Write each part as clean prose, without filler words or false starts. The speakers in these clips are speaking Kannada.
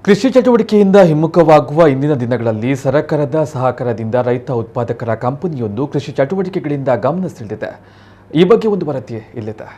ಕೃಷಿ ಚಟುವಟಿಕೆಯಿಂದ ಹಿಮ್ಮುಖವಾಗುವ ಇಂದಿನ ದಿನಗಳಲ್ಲಿ ಸರ್ಕಾರದ ಸಹಕಾರದಿಂದ ರೈತ ಉತ್ಪಾದಕರ ಕಂಪನಿಯೊಂದು ಕೃಷಿ ಚಟುವಟಿಕೆಗಳಿಂದ ಗಮನ ಸೆಳೆದಿದೆ. ಈ ಬಗ್ಗೆ ಒಂದು ವರದಿ ಇಲ್ಲಿದೆ.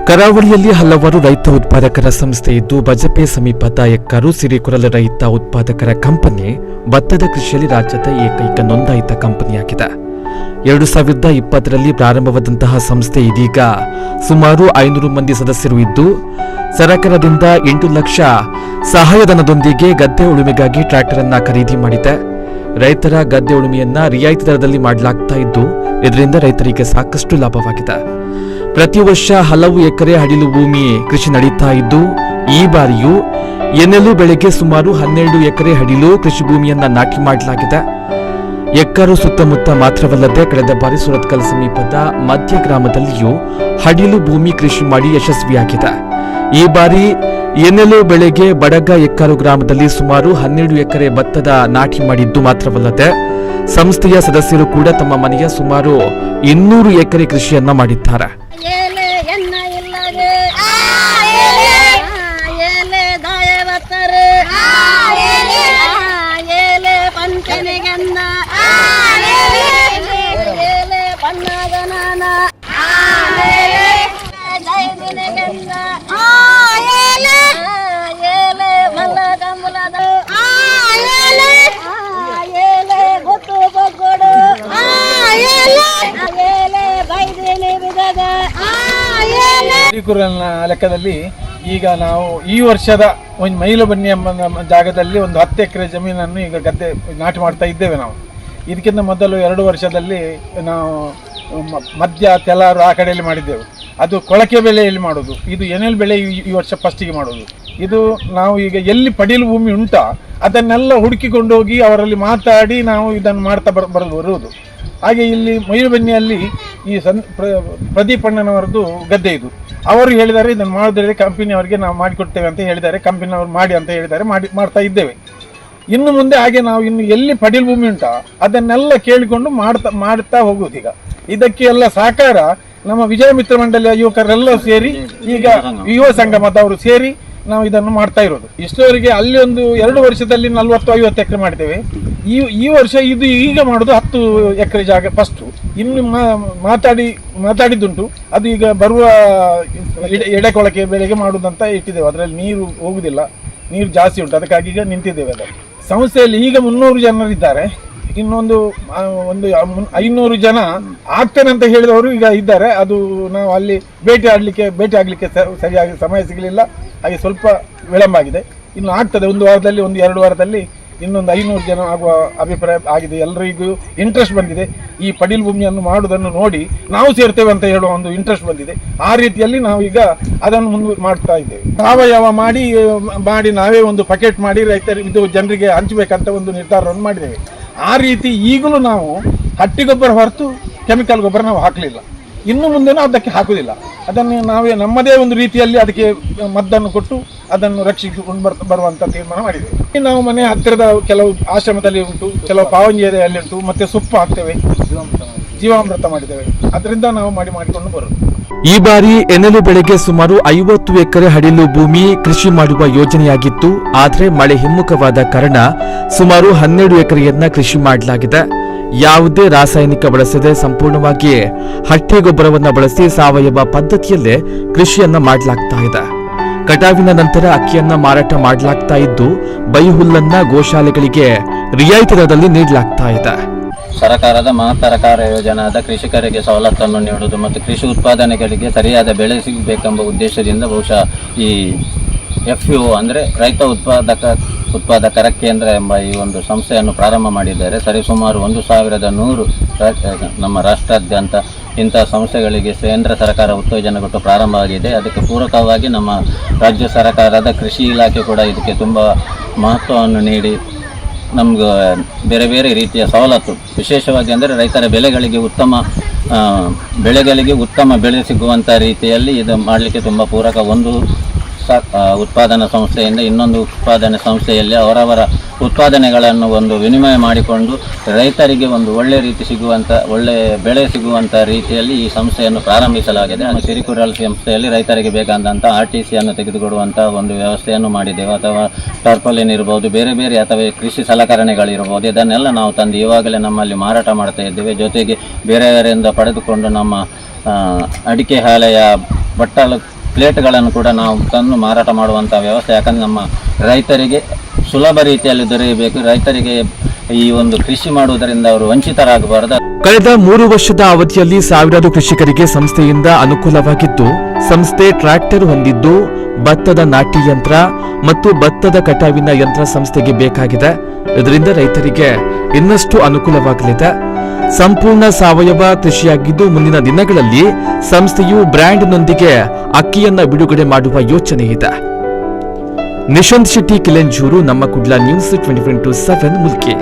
ಕರಾವಳಿಯಲ್ಲಿ ಹಲವಾರು ರೈತ ಉತ್ಪಾದಕರ ಸಂಸ್ಥೆ ಇದ್ದು, ಬಜಪೆ ಸಮೀಪದ ಎಕ್ಕರು ಸಿರಿಕುರಲ ರೈತ ಉತ್ಪಾದಕರ ಕಂಪನಿ ಭತ್ತದ ಕೃಷಿಯಲ್ಲಿ ರಾಜ್ಯದ ಏಕೈಕ ನೋಂದಾಯಿತ ಕಂಪನಿಯಾಗಿದೆ. 2020ರಲ್ಲಿ ಪ್ರಾರಂಭವಾದಂತಹ ಸಂಸ್ಥೆ ಇದೀಗ ಸುಮಾರು 500 ಮಂದಿ ಸದಸ್ಯರು ಇದ್ದು, ಸರ್ಕಾರದಿಂದ 8 ಲಕ್ಷ ಸಹಾಯಧನದೊಂದಿಗೆ ಗದ್ದೆ ಉಳುಮೆಗಾಗಿ ಟ್ರ್ಯಾಕ್ಟರ್ ಅನ್ನ ಖರೀದಿ ಮಾಡಿದೆ. ರೈತರ ಗದ್ದೆ ಉಳುಮೆಯನ್ನ ರಿಯಾಯಿತಿ ದರದಲ್ಲಿ ಮಾಡಲಾಗ್ತಾ ಇದ್ದು, ಇದರಿಂದ ರೈತರಿಗೆ ಸಾಕಷ್ಟು ಲಾಭವಾಗಿದೆ. ಪ್ರತಿ ವರ್ಷ ಹಲವು ಎಕರೆ ಹಡಿಲು ಭೂಮಿ ಕೃಷಿ ನಡೀತಾ ಇದ್ದು, ಈ ಬಾರಿಯೂ ಎನ್ನೆಲು ಬೆಳೆಗೆ ಸುಮಾರು 12 ಎಕರೆ ಹಡಿಲು ಕೃಷಿ ಭೂಮಿಯನ್ನ ನಾಟಿ ಮಾಡಲಾಗಿದೆ. ಎಕ್ಕರು ಸುತ್ತಮುತ್ತ ಮಾತ್ರವಲ್ಲದೆ ಕಳೆದ ಬಾರಿ ಸುರತ್ಕಲ್ ಸಮೀಪದ ಮಧ್ಯ ಗ್ರಾಮದಲ್ಲಿಯೂ ಹಡಿಲು ಭೂಮಿ ಕೃಷಿ ಮಾಡಿ ಯಶಸ್ವಿಯಾಗಿದೆ. ಈ ಬಾರಿ ಎನ್ನೆಲು ಬೆಳೆಗೆ ಬಡಗ ಎಕ್ಕರು ಗ್ರಾಮದಲ್ಲಿ ಸುಮಾರು 12 ಎಕರೆ ಭತ್ತದ ನಾಟಿ ಮಾಡಿದ್ದು ಮಾತ್ರವಲ್ಲದೆ ಸಂಸ್ಥೆಯ ಸದಸ್ಯರು ಕೂಡ ತಮ್ಮ ಮನೆಯ ಸುಮಾರು 200 ಎಕರೆ ಕೃಷಿಯನ್ನ ಮಾಡಿದ್ದಾರೆ. ಶ್ರೀಕುರಲ್ನ ಲೆಕ್ಕದಲ್ಲಿ ಈಗ ನಾವು ಈ ವರ್ಷದ ಒಂದು ಮೈಲುಬನ್ನಿ ಎಂಬ ಜಾಗದಲ್ಲಿ ಒಂದು 10 ಎಕರೆ ಜಮೀನನ್ನು ಈಗ ಗದ್ದೆ ನಾಟಿ ಮಾಡ್ತಾ ಇದ್ದೇವೆ. ನಾವು ಇದಕ್ಕಿಂತ ಮೊದಲು 2 ವರ್ಷದಲ್ಲಿ ನಾವು ಮಧ್ಯ ತೆಲಾರು ಆ ಕಡೆಯಲ್ಲಿ ಮಾಡಿದ್ದೆವು. ಅದು ಕೊಳಕೆ ಬೆಳೆಯಲ್ಲಿ ಮಾಡೋದು, ಇದು ಎನೆಲ್ ಬೆಳೆ ಈ ವರ್ಷ ಫಸ್ಟಿಗೆ ಮಾಡೋದು. ಇದು ನಾವು ಈಗ ಎಲ್ಲಿ ಪಡೀಲು ಭೂಮಿ ಉಂಟಾ ಅದನ್ನೆಲ್ಲ ಹುಡುಕಿಕೊಂಡು ಹೋಗಿ ಅವರಲ್ಲಿ ಮಾತಾಡಿ ನಾವು ಇದನ್ನು ಮಾಡ್ತಾ ಬರುವುದು. ಹಾಗೆ ಇಲ್ಲಿ ಮೈಲುಬನ್ನಿಯಲ್ಲಿ ಈ ಪ್ರದೀಪ್ ಅಣ್ಣನವರದ್ದು ಗದ್ದೆ ಇದು. ಅವರು ಹೇಳಿದ್ದಾರೆ ಇದನ್ನು ಮಾಡಿದ್ರೆ ಕಂಪನಿಯವರಿಗೆ ನಾವು ಮಾಡಿಕೊಡ್ತೇವೆ ಅಂತ ಹೇಳಿದ್ದಾರೆ. ಕಂಪನಿಯವರು ಮಾಡಿ ಅಂತ ಹೇಳಿದ್ದಾರೆ, ಮಾಡ್ತಾ ಇದ್ದೇವೆ. ಇನ್ನು ಮುಂದೆ ಹಾಗೆ ನಾವು ಇನ್ನು ಎಲ್ಲಿ ಪಡೀಲ್ ಭೂಮಿ ಉಂಟಾ ಅದನ್ನೆಲ್ಲ ಕೇಳಿಕೊಂಡು ಮಾಡ್ತಾ ಹೋಗುವುದು. ಈಗ ಇದಕ್ಕೆ ಎಲ್ಲ ಸಹಕಾರ ನಮ್ಮ ವಿಜಯ ಮಿತ್ರ ಮಂಡಳಿಯ ಯುವಕರೆಲ್ಲ ಸೇರಿ, ಈಗ ಯುವ ಸಂಗಮದವರು ಸೇರಿ ನಾವು ಇದನ್ನು ಮಾಡ್ತಾ ಇರೋದು. ಇಷ್ಟವರೆಗೆ ಅಲ್ಲಿ ಒಂದು 2 ವರ್ಷದಲ್ಲಿ 40-50 ಎಕರೆ ಮಾಡಿದ್ದೇವೆ. ಈ ವರ್ಷ ಇದು ಈಗ ಮಾಡೋದು 10 ಎಕರೆ ಜಾಗ ಫಸ್ಟು. ಇನ್ನು ಮಾತಾಡಿದ್ದುಂಟು, ಅದು ಈಗ ಬರುವ ಎಡೆಕೊಳಕೆ ಬೆಳೆಗೆ ಮಾಡುವುದಂತ ಇಟ್ಟಿದ್ದೇವೆ. ಅದರಲ್ಲಿ ನೀರು ಹೋಗುದಿಲ್ಲ, ನೀರು ಜಾಸ್ತಿ ಉಂಟು, ಅದಕ್ಕಾಗಿ ಈಗ ನಿಂತಿದ್ದೇವೆ. ಅದರಲ್ಲಿ ಸಂಸ್ಥೆಯಲ್ಲಿ ಈಗ 300 ಜನರಿದ್ದಾರೆ. ಇನ್ನೊಂದು 500 ಜನ ಆಗ್ತೇನೆ ಅಂತ ಹೇಳಿದವರು ಈಗ ಇದ್ದಾರೆ. ಅದು ನಾವು ಅಲ್ಲಿ ಭೇಟಿ ಆಗಲಿಕ್ಕೆ ಸರಿಯಾಗಿ ಸಮಯ ಸಿಗಲಿಲ್ಲ, ಹಾಗೆ ಸ್ವಲ್ಪ ವಿಳಂಬ ಆಗಿದೆ. ಇನ್ನು ಆಗ್ತದೆ, 1 ವಾರದಲ್ಲಿ 1-2 ವಾರದಲ್ಲಿ ಇನ್ನೊಂದು 500 ಜನ ಆಗುವ ಅಭಿಪ್ರಾಯ ಆಗಿದೆ. ಎಲ್ಲರಿಗೂ ಇಂಟ್ರೆಸ್ಟ್ ಬಂದಿದೆ. ಈ ಪಡೀಲ್ ಭೂಮಿಯನ್ನು ಮಾಡುವುದನ್ನು ನೋಡಿ ನಾವು ಸೇರ್ತೇವೆ ಅಂತ ಹೇಳುವ ಒಂದು ಇಂಟ್ರೆಸ್ಟ್ ಬಂದಿದೆ. ಆ ರೀತಿಯಲ್ಲಿ ನಾವು ಈಗ ಅದನ್ನು ಮುಂದೆ ಮಾಡ್ತಾ ಇದ್ದೇವೆ. ಸಾವಯವ ಮಾಡಿ ನಾವೇ ಒಂದು ಪ್ಯಾಕೆಟ್ ಮಾಡಿ ಇದು ಜನರಿಗೆ ಹಂಚಬೇಕಂತ ಒಂದು ನಿರ್ಧಾರವನ್ನು ಮಾಡಿದ್ದೇವೆ. ಆ ರೀತಿ ಈಗಲೂ ನಾವು ಹಟ್ಟಿ ಗೊಬ್ಬರ ಹೊರತು ಕೆಮಿಕಲ್ ಗೊಬ್ಬರ ನಾವು ಹಾಕಲಿಲ್ಲ. ಇನ್ನು ಮುಂದೆನೂ ಅದಕ್ಕೆ ಹಾಕುವುದಿಲ್ಲ. ಅದನ್ನು ನಾವೇ ನಮ್ಮದೇ ಒಂದು ರೀತಿಯಲ್ಲಿ ಅದಕ್ಕೆ ಮದ್ದನ್ನು ಕೊಟ್ಟು ಅದನ್ನು ರಕ್ಷಿಸಿಕೊಂಡು ಬರುವಂತ ತೀರ್ಮಾನ ಮಾಡಿದ್ದೇವೆ. ನಾವು ಮನೆ ಹತ್ತಿರದ ಕೆಲವು ಆಶ್ರಮದಲ್ಲಿ ಉಂಟು, ಕೆಲವು ಪಾವಂಜೇರಿಯಲ್ಲಿ ಉಂಟು, ಮತ್ತೆ ಸೊಪ್ಪು ಹಾಕ್ತೇವೆ, ಜೀವಾಮೃತ ಮಾಡಿದ್ದೇವೆ. ಅದರಿಂದ ನಾವು ಮಾಡಿಕೊಂಡು ಬರೋದು. ಈ ಬಾರಿ ಎನೆಲು ಬೆಳೆಗೆ ಸುಮಾರು 50 ಎಕರೆ ಹಡಿಲು ಭೂಮಿ ಕೃಷಿ ಮಾಡುವ ಯೋಜನೆಯಾಗಿತ್ತು. ಆದರೆ ಮಳೆ ಹಿಮ್ಮುಖವಾದ ಕಾರಣ ಸುಮಾರು 12 ಎಕರೆಯನ್ನ ಕೃಷಿ ಮಾಡಲಾಗಿದೆ. ಯಾವುದೇ ರಾಸಾಯನಿಕ ಬಳಸದೆ ಸಂಪೂರ್ಣವಾಗಿ ಹಟ್ಟಿ ಗೊಬ್ಬರವನ್ನ ಬಳಸಿ ಸಾವಯವ ಪದ್ಧತಿಯಲ್ಲೇ ಕೃಷಿಯನ್ನ ಮಾಡಲಾಗ್ತಾ ಇದೆ. ಕಟಾವಿನ ನಂತರ ಅಕ್ಕಿಯನ್ನ ಮಾರಾಟ ಮಾಡಲಾಗ್ತಾ ಇದ್ದು, ಬೈಹುಲ್ಲನ್ನ ಗೋಶಾಲೆಗಳಿಗೆ ರಿಯಾಯಿತಿ ದರದಲ್ಲಿ ನೀಡಲಾಗ್ತಾ ಇದೆ. ಸರ್ಕಾರದ ಮಹತ್ತರ ಯೋಜನೆಯಾದ ಕೃಷಿಕರಿಗೆ ಸವಲತ್ತನ್ನು ನೀಡುವುದು ಮತ್ತು ಕೃಷಿ ಉತ್ಪಾದನೆಗಳಿಗೆ ಸರಿಯಾದ ಬೆಲೆ ಸಿಗಬೇಕೆಂಬ ಉದ್ದೇಶದಿಂದ ಬಹುಶಃ ಈ FPO ಅಂದರೆ ರೈತ ಉತ್ಪಾದಕರ ಕೇಂದ್ರ ಎಂಬ ಈ ಒಂದು ಸಂಸ್ಥೆಯನ್ನು ಪ್ರಾರಂಭ ಮಾಡಿದ್ದಾರೆ. ಸರಿಸುಮಾರು 1100 ನಮ್ಮ ರಾಷ್ಟ್ರಾದ್ಯಂತ ಇಂತಹ ಸಂಸ್ಥೆಗಳಿಗೆ ಕೇಂದ್ರ ಸರ್ಕಾರ ಉತ್ತೇಜನ ಕೊಟ್ಟು ಪ್ರಾರಂಭವಾಗಿದೆ. ಅದಕ್ಕೆ ಪೂರಕವಾಗಿ ನಮ್ಮ ರಾಜ್ಯ ಸರ್ಕಾರದ ಕೃಷಿ ಇಲಾಖೆ ಕೂಡ ಇದಕ್ಕೆ ತುಂಬ ಮಹತ್ವವನ್ನು ನೀಡಿ ನಮ್ಗೆ ಬೇರೆ ಬೇರೆ ರೀತಿಯ ಸವಲತ್ತು, ವಿಶೇಷವಾಗಿ ಅಂದರೆ ರೈತರ ಬೆಳೆಗಳಿಗೆ ಉತ್ತಮ ಬೆಳೆ ಸಿಗುವಂಥ ರೀತಿಯಲ್ಲಿ ಇದು ಮಾಡಲಿಕ್ಕೆ ತುಂಬ ಪೂರಕ. ಒಂದು ಉತ್ಪಾದನಾ ಸಂಸ್ಥೆಯಿಂದ ಇನ್ನೊಂದು ಉತ್ಪಾದನೆ ಸಂಸ್ಥೆಯಲ್ಲಿ ಅವರವರ ಉತ್ಪಾದನೆಗಳನ್ನು ಒಂದು ವಿನಿಮಯ ಮಾಡಿಕೊಂಡು ರೈತರಿಗೆ ಒಂದು ಒಳ್ಳೆ ಬೆಳೆ ಸಿಗುವಂಥ ರೀತಿಯಲ್ಲಿ ಈ ಸಂಸ್ಥೆಯನ್ನು ಪ್ರಾರಂಭಿಸಲಾಗಿದೆ. ಸಿರಿಕುರಲ್ ಸಂಸ್ಥೆಯಲ್ಲಿ ರೈತರಿಗೆ ಬೇಕಾದಂಥ RTCಯನ್ನು ತೆಗೆದುಕೊಡುವಂಥ ಒಂದು ವ್ಯವಸ್ಥೆಯನ್ನು ಮಾಡಿದ್ದೇವೆ. ಅಥವಾ ಟರ್ಪಲಿನ್ ಇರ್ಬೋದು, ಬೇರೆ ಬೇರೆ ಅಥವಾ ಕೃಷಿ ಸಲಕರಣೆಗಳಿರ್ಬೋದು, ಇದನ್ನೆಲ್ಲ ನಾವು ತಂದು ಈವಾಗಲೇ ನಮ್ಮಲ್ಲಿ ಮಾರಾಟ ಮಾಡ್ತಾ ಇದ್ದೇವೆ. ಜೊತೆಗೆ ಬೇರೆಯವರಿಂದ ಪಡೆದುಕೊಂಡು ನಮ್ಮ ಅಡಿಕೆ ಹಾಲೆಯ ಬಟ್ಟಲು ಪ್ಲೇಟ್ಗಳನ್ನು ಕೂಡ ನಾವು ತಂದು ಮಾರಾಟ ಮಾಡುವಂಥ ವ್ಯವಸ್ಥೆ. ಯಾಕಂದರೆ ನಮ್ಮ ರೈತರಿಗೆ ಸುಲಭ ರೀತಿಯಲ್ಲಿ ದೊರೆಯಬೇಕು. ರೈತರಿಗೆ ಈ ಒಂದು ಕೃಷಿ ಮಾಡುವುದರಿಂದ ಅವರು ವಂಚಿತರಾಗಬಾರದು. ಕಳೆದ 3 ವರ್ಷದ ಅವಧಿಯಲ್ಲಿ ಸಾವಿರಾರು ಕೃಷಿಕರಿಗೆ ಸಂಸ್ಥೆಯಿಂದ ಅನುಕೂಲವಾಗಿದ್ದು, ಸಂಸ್ಥೆ ಟ್ರ್ಯಾಕ್ಟರ್ ಹೊಂದಿದ್ದು, ಭತ್ತದ ನಾಟಿ ಯಂತ್ರ ಮತ್ತು ಭತ್ತದ ಕಟಾವಿನ ಯಂತ್ರ ಸಂಸ್ಥೆಗೆ ಬೇಕಾಗಿದೆ. ಇದರಿಂದ ರೈತರಿಗೆ ಇನ್ನಷ್ಟು ಅನುಕೂಲವಾಗಲಿದೆ. ಸಂಪೂರ್ಣ ಸಾವಯವ ಕೃಷಿಯಾಗಿದ್ದು, ಮುಂದಿನ ದಿನಗಳಲ್ಲಿ ಸಂಸ್ಥೆಯು ಬ್ರ್ಯಾಂಡ್ನೊಂದಿಗೆ ಅಕ್ಕಿಯನ್ನ ಬಿಡುಗಡೆ ಮಾಡುವ ಯೋಚನೆ ಇದೆ. ನಿಶಾಂತ್ ಶೆಟ್ಟಿ, ಕಿಲೆಂಜೂರು, ನಮ್ಮ ಕುಡ್ಲ ನ್ಯೂಸ್ 24/7 ಮುಲ್ಕಿ.